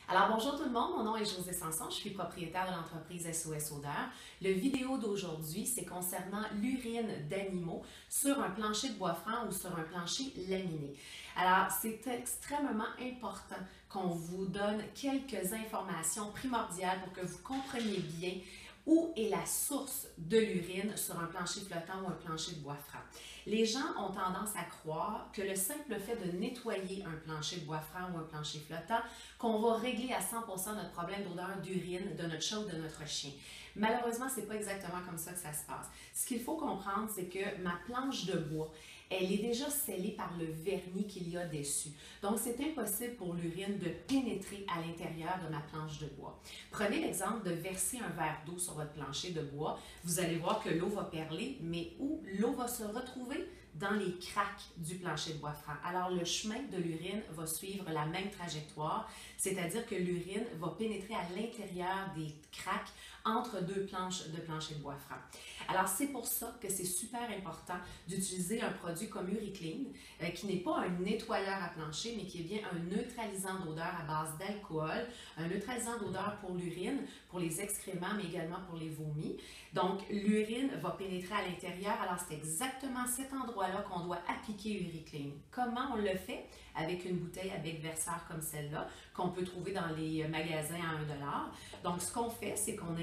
Alors bonjour tout le monde, mon nom est Josée Sanson, je suis propriétaire de l'entreprise SOS Odeur. Le vidéo d'aujourd'hui, c'est concernant l'urine d'animaux sur un plancher de bois franc ou sur un plancher laminé. Alors c'est extrêmement important qu'on vous donne quelques informations primordiales pour que vous compreniez bien où est la source de l'urine sur un plancher flottant ou un plancher de bois franc. Les gens ont tendance à croire que le simple fait de nettoyer un plancher de bois franc ou un plancher flottant, qu'on va régler à 100% notre problème d'odeur d'urine de notre chat ou de notre chien. Malheureusement, c'est pas exactement comme ça que ça se passe. Ce qu'il faut comprendre, c'est que ma planche de bois, elle est déjà scellée par le vernis qu'il y a dessus. Donc, c'est impossible pour l'urine de pénétrer à l'intérieur de ma planche de bois. Prenez l'exemple de verser un verre d'eau sur votre plancher de bois. Vous allez voir que l'eau va perler, mais où l'eau va se retrouver? Dans les craques du plancher de bois franc. Alors, le chemin de l'urine va suivre la même trajectoire, c'est-à-dire que l'urine va pénétrer à l'intérieur des craques entre deux planches de plancher de bois franc. Alors, c'est pour ça que c'est super important d'utiliser un produit comme UriClean, qui n'est pas un nettoyeur à plancher, mais qui est bien un neutralisant d'odeur à base d'alcool, un neutralisant d'odeur pour l'urine, pour les excréments, mais également pour les vomis. Donc, l'urine va pénétrer à l'intérieur. Alors, c'est exactement cet endroit-là qu'on doit appliquer UriClean. Comment on le fait? Avec une bouteille avec verseur comme celle-là, qu'on peut trouver dans les magasins à 1 $. Donc, ce qu'on fait, c'est qu'on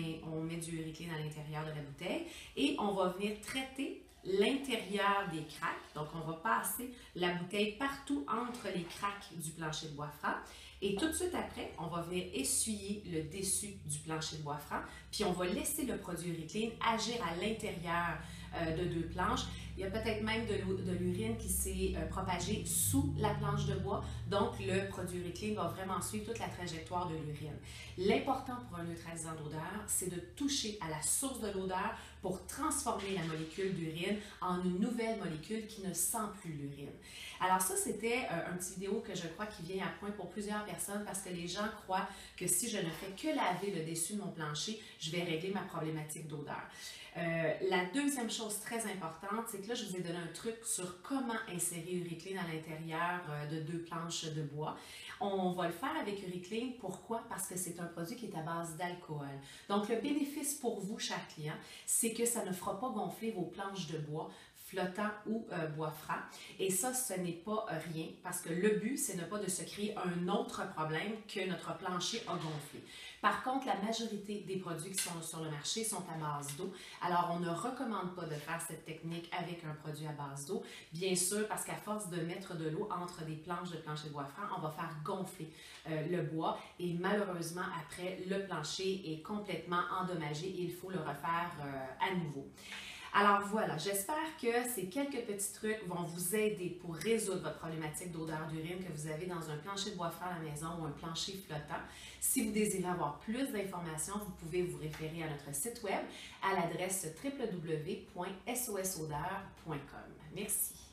met du UriClean à l'intérieur de la bouteille et on va venir traiter l'intérieur des craques. Donc, on va passer la bouteille partout entre les craques du plancher de bois franc. Et tout de suite après, on va venir essuyer le dessus du plancher de bois franc. Puis, on va laisser le produit UriClean agir à l'intérieur de deux planches. Il y a peut-être même de l'urine qui s'est propagée sous la planche de bois. Donc, le produit UriClean va vraiment suivre toute la trajectoire de l'urine. L'important pour un neutralisant d'odeur, c'est de toucher à la source de l'odeur pour transformer la molécule d'urine en une nouvelle molécule qui ne sent plus l'urine. Alors ça, c'était un petit vidéo que je crois qui vient à point pour plusieurs personnes parce que les gens croient que si je ne fais que laver le dessus de mon plancher, je vais régler ma problématique d'odeur. La deuxième chose très importante, c'est que là, je vous ai donné un truc sur comment insérer UriClean à l'intérieur de deux planches de bois. On va le faire avec UriClean. Pourquoi? Parce que c'est un produit qui est à base d'alcool. Donc, le bénéfice pour vous, chers clients, c'est que ça ne fera pas gonfler vos planches de bois flottant ou bois franc. Et ça, ce n'est pas rien parce que le but, c'est ne pas de se créer un autre problème que notre plancher a gonflé. Par contre, la majorité des produits qui sont sur le marché sont à base d'eau. Alors, on ne recommande pas de faire cette technique avec un produit à base d'eau. Bien sûr, parce qu'à force de mettre de l'eau entre des planches de plancher de bois franc, on va faire gonfler le bois et malheureusement, après, le plancher est complètement endommagé et il faut le refaire à nouveau. Alors voilà, j'espère que ces quelques petits trucs vont vous aider pour résoudre votre problématique d'odeur d'urine que vous avez dans un plancher de bois franc à la maison ou un plancher flottant. Si vous désirez avoir plus d'informations, vous pouvez vous référer à notre site web à l'adresse www.sosodeur.com. Merci.